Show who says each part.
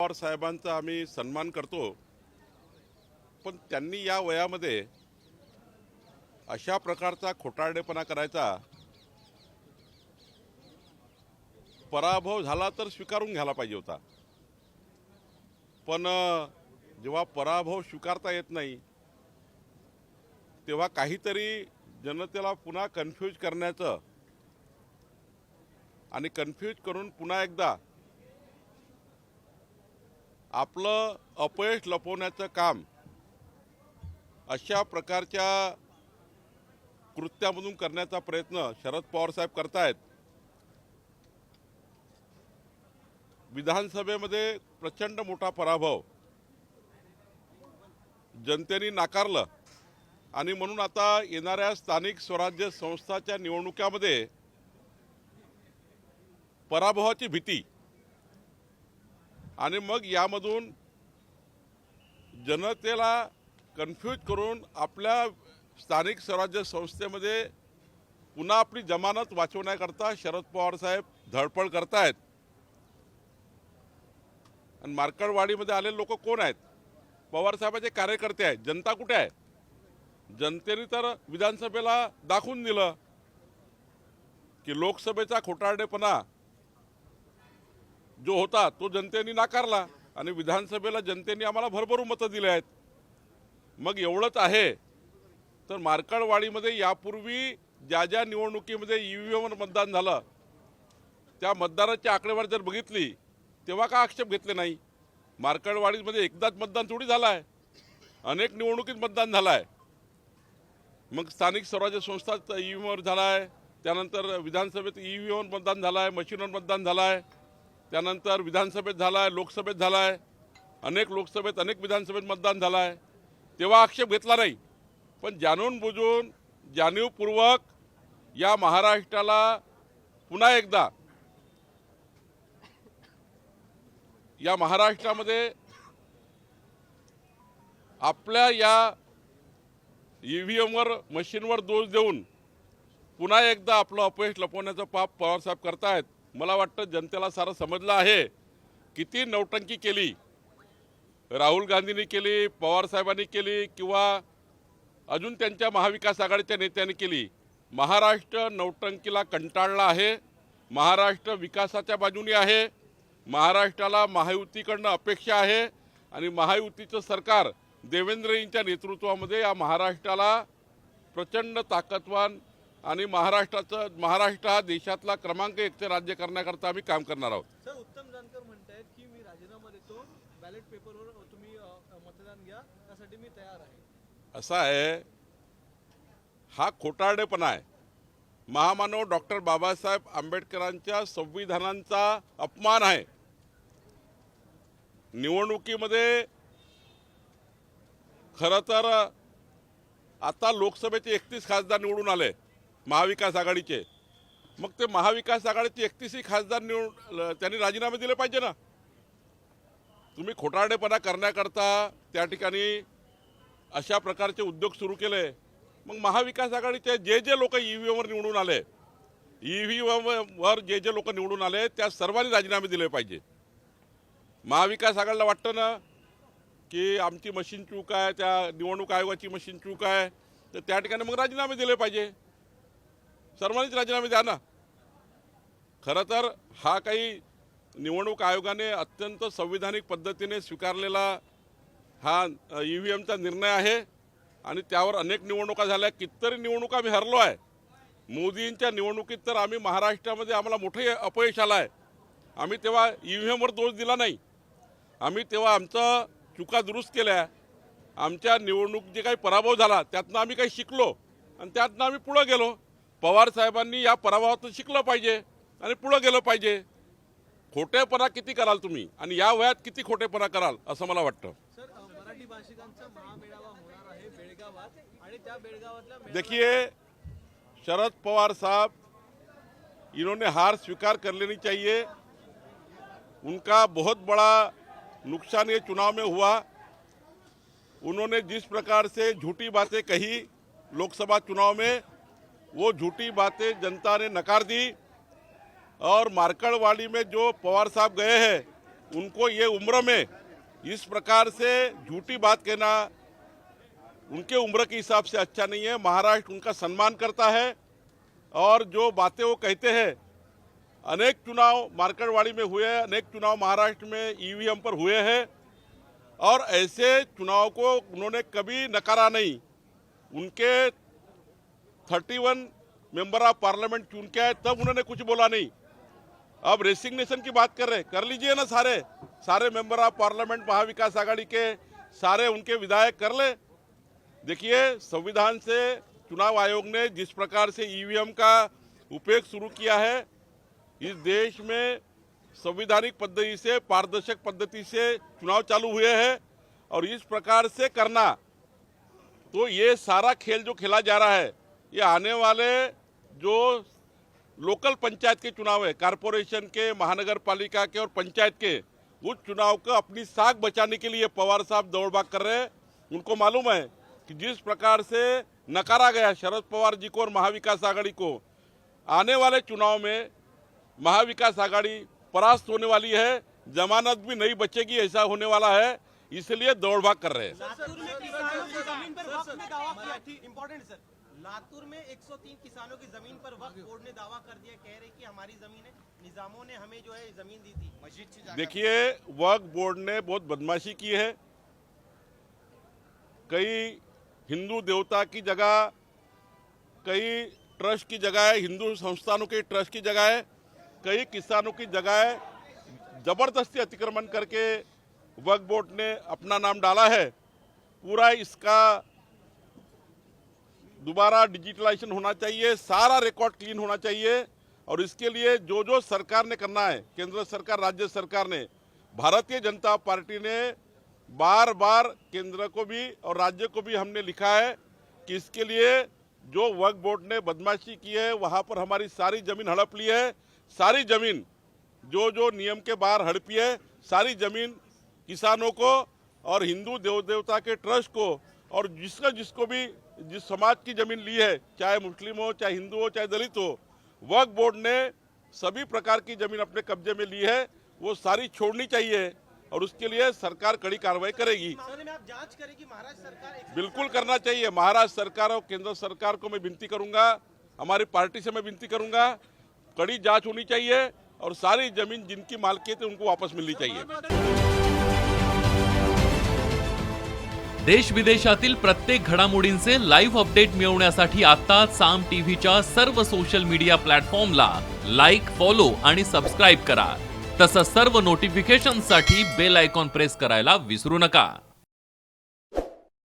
Speaker 1: पवार साहेबांचा आम्ही सन्मान करतो, पण त्यांनी या वयामध्ये अशा प्रकारचा खोटारडेपणा करायचा, पराभव झाला तर स्वीकारून घ्यायला पाहिजे होता। पण जेव्हा पराभव स्वीकारता येत नाही तेव्हा काहीतरी जनतेला पुन्हा कन्फ्यूज करण्याचं आणि कन्फ्यूज करून पुन्हा एकदा आपलं अपयश लपवण्याचं काम अशा प्रकारच्या कृत्यामधून करण्याचा प्रयत्न शरद पवार साहेब करतायत। विधानसभेमध्ये प्रचंड मोठा पराभव जनतेने नाकारलं आणि म्हणून आता येणाऱ्या स्थानिक स्वराज्य संस्थांच्या निवडणुकीमध्ये पराभवाची भीती आणि मग यामधून जनतेला कन्फ्यूज करून आपल्या स्थानिक स्वराज्य संस्थेमध्ये पुन्हा आपली जमानत वाचवण्याकरता शरद पवार साहेब धडपड करतायत। आणि मार्कडवाडीमध्ये आलेले लोक कोण आहेत? पवार साहेबांचे कार्यकर्ते आहेत। जनता कुठे आहे? जनतेने तर विधानसभेला दाखवून दिलं की लोकसभेचा खोटारडेपणा जो होता तो जनतेने नाकारला आणि विधानसभेला जनतेने आम्हाला भरभरून मतं दिले आहेत। मग एवढंच आहे तर मार्कडवाडीमध्ये यापूर्वी ज्या ज्या निवडणुकीमध्ये ईव्हीएमवर मतदान झालं त्या मतदाराची आकडेवारी जर बघितली तेव्हा का आक्षेप घेतले नाही? मार्कडवाडीमध्ये एकदाच मतदान थोडी झालं आहे, अनेक निवडणुकीत मतदान झालं आहे। मग स्थानिक स्वराज्य संस्थात ईव्हीएमवर झाला आहे, त्यानंतर विधानसभेत ईव्हीएमवर मतदान झालं आहे, मशीनवर मतदान झालं आहे, त्यानंतर विधानसभेत झाला आहे, लोकसभेत झाला आहे, अनेक लोकसभेत अनेक विधानसभेत मतदान झालं आहे, तेव्हा आक्षेप घेतला नाही। पण जाणून बुजून जाणीवपूर्वक या महाराष्ट्राला पुन्हा एकदा या महाराष्ट्रामध्ये आपल्या या ईव्हीएमवर मशीनवर दोष देऊन पुन्हा एकदा आपलं अपयश लपवण्याचं पाप पवारसाहेब करतायत। मला वाटतं जनतेला सारं समजलं आहे किती नौटंकी केली राहुल गांधींनी केली, पवारसाहेबांनी केली किंवा अजून त्यांच्या महाविकास आघाडीच्या नेत्यांनी केली। महाराष्ट्र नौटंकीला कंटाळला आहे, महाराष्ट्र विकासाच्या बाजूने आहे, महाराष्ट्राला महायुतीकडनं अपेक्षा आहे आणि महायुतीचं सरकार देवेंद्रजींच्या नेतृत्वामध्ये या महाराष्ट्राला प्रचंड ताकदवान आणि महाराष्ट्र हा देशातला क्रमांक 1 राज्य करण्याकरता आम्ही काम करणार आहोत।
Speaker 2: सर, उत्तम जानकर म्हणतात की मी राजीनामा देतो, बॅलेट पेपरवर तुम्ही मतदान घ्या, त्यासाठी मी तयार आहे।
Speaker 1: असा आहे, हा खोटारडेपणा आहे। महामानव डॉक्टर बाबासाहेब आंबेडकरांच्या संविधानाचा अपमान आहे। निवडणुकीमध्ये खरं तर आता लोकसभेचे 31 खासदार निवडून आले महाविकास आघाडीचे, मग ते महाविकास आघाडीचे 31 खासदार त्यांनी राजीनामे दिले पाहिजे ना। तुम्ही खोटारडेपणा करण्याकरता त्या ठिकाणी अशा प्रकारचे उद्योग सुरू केले, मग महाविकास आघाडीचे जे जे लोक ईव्हीएमवर निवडून आले, ईव्हीएमवर जे जे लोक निवडून आले त्या सर्वांनी राजीनामे दिले पाहिजे। महाविकास आघाडीला वाटतं ना की आमची मशीन चूक आहे, त्या निवडणूक आयोगाची मशीन चूक आहे, तर त्या ठिकाणी मग राजीनामे दिले पाहिजे, सर्वांनीच राजीनामे द्या ना। खरं तर हा काही निवडणूक आयोगाने अत्यंत संविधानिक पद्धतीने स्वीकारलेला हा ईव्हीएमचा निर्णय आहे आणि त्यावर अनेक निवडणुका झाल्या, कितीतरी निवडणुका आम्ही हरलो आहे। मोदींच्या निवडणुकीत तर आम्ही महाराष्ट्रामध्ये आम्हाला मोठे अपयश आलं आहे, आम्ही तेव्हा ईव्हीएमवर दोष दिला नाही, आम्ही तेव्हा आमचं चुका दुरुस्त केल्या, आमच्या निवडणूक जे काही पराभव झाला त्यातनं आम्ही काही शिकलो आणि त्यातनं आम्ही पुढे गेलो। पवार साहेबांनी या पराभवातून शिकलं पाहिजे आणि पुढे गेलं पाहिजे। खोटेपणा किती कराल तुम्ही आणि या वयात किती खोटेपणा कराल असं मला वाटतं।
Speaker 2: सर, मराठी भाषिकांचा महामेळावा होणार आहे बेळगावात आणि त्या बेळगावातल्या
Speaker 1: देखिए, शरद पवार साहब इन्होंने हार स्वीकार कर लेनी चाहिए। उनका बहुत बड़ा नुकसान ये चुनाव में हुआ। उन्होंने जिस प्रकार से झूठी बातें कही लोकसभा चुनाव में, वो झूठी बातें जनता ने नकार दी और मार्कडवाड़ी में जो पवार साहब गए हैं उनको ये उम्र में इस प्रकार से झूठी बात कहना उनके उम्र के हिसाब से अच्छा नहीं है। महाराष्ट्र उनका सम्मान करता है और जो बातें वो कहते हैं, अनेक चुनाव मार्केटवाड़ी में हुए हैं, अनेक चुनाव महाराष्ट्र में ईवीएम पर हुए हैं और ऐसे चुनाव को उन्होंने कभी नकारा नहीं। उनके 31 मेंबर ऑफ पार्लियामेंट चुन के आए तब उन्होंने कुछ बोला नहीं। अब रेसिग्नेशन की बात कर रहे, कर लीजिए ना, सारे मेंबर ऑफ पार्लियामेंट महाविकास आघाड़ी के सारे उनके विधायक कर ले। देखिए, संविधान से चुनाव आयोग ने जिस प्रकार से ईवीएम का उपयोग शुरू किया है, इस देश में संवैधानिक पद्धति से, पारदर्शक पद्धति से चुनाव चालू हुए हैं और इस प्रकार से करना, तो ये सारा खेल जो खेला जा रहा है, ये आने वाले जो लोकल पंचायत के चुनाव है, कारपोरेशन के, महानगर पालिका के और पंचायत के, उस चुनाव को अपनी साख बचाने के लिए पवार साहब दौड़ भाग कर रहे हैं। उनको मालूम है कि जिस प्रकार से नकारा गया शरद पवार जी को और महाविकास आघाड़ी को, आने वाले चुनाव में महाविकास आघाड़ी परास्त होने वाली है, जमानत भी नहीं बचेगी, ऐसा होने वाला है, इसलिए दौड़ भाग कर रहे हैं।
Speaker 3: लातूर में किसानों की जमीन पर वक्फ ने दावा किया, इम्पोर्टेंट सर, लातूर में 103 किसानों की जमीन पर वक्फ बोर्ड ने दावा कर दिया, कह रहे कि हमारी जमीन है, निजामों ने हमें जो है जमीन दी थी मस्जिद की।
Speaker 1: देखिए, वक्फ बोर्ड ने बहुत बदमाशी की है। कई हिंदू देवता की जगह, कई ट्रस्ट की जगह है, हिंदू संस्थानों के ट्रस्ट की जगह है, कई किसानों की जगह है, जबरदस्ती अतिक्रमण करके वक्फ बोर्ड ने अपना नाम डाला है। पूरा इसका दोबारा डिजिटलाइजेशन होना चाहिए, सारा रिकॉर्ड क्लीन होना चाहिए और इसके लिए जो जो सरकार ने करना है, केंद्र सरकार, राज्य सरकार ने, भारतीय जनता पार्टी ने बार बार केंद्र को भी और राज्य को भी हमने लिखा है कि इसके लिए जो वक्फ बोर्ड ने बदमाशी की है, वहाँ पर हमारी सारी जमीन हड़प ली है। सारी जमीन जो जो नियम के बाहर हड़पी है, सारी जमीन किसानों को और हिंदू देव देवता के ट्रस्ट को और जिसको भी जिस समाज की जमीन ली है, चाहे मुस्लिम हो, चाहे हिंदू हो, चाहे दलित हो, वक्फ बोर्ड ने सभी प्रकार की जमीन अपने कब्जे में ली है, वो सारी छोड़नी चाहिए और उसके लिए सरकार कड़ी कार्रवाई करेगी।
Speaker 3: मामले में आप जांच करेगी महाराष्ट्र सरकार?
Speaker 1: बिल्कुल करना चाहिए। महाराष्ट्र सरकार और केंद्र सरकार को मैं विनती करूंगा, हमारी पार्टी से मैं विनती करूंगा, कड़ी जांच होनी चाहिए और सारी जमीन जिनकी मालकियत है उनको वापस मिलनी चाहिए।
Speaker 4: देश विदेशातील प्रत्येक घडामोडींचे लाईव्ह अपडेट मिळवण्यासाठी आता साम टीव्हीच्या सर्व सोशल मीडिया प्लॅटफॉर्मला लाईक, फॉलो आणि सबस्क्राईब करा। तसंच सर्व नोटिफिकेशनसाठी बेल आयकॉन प्रेस करायला विसरू नका।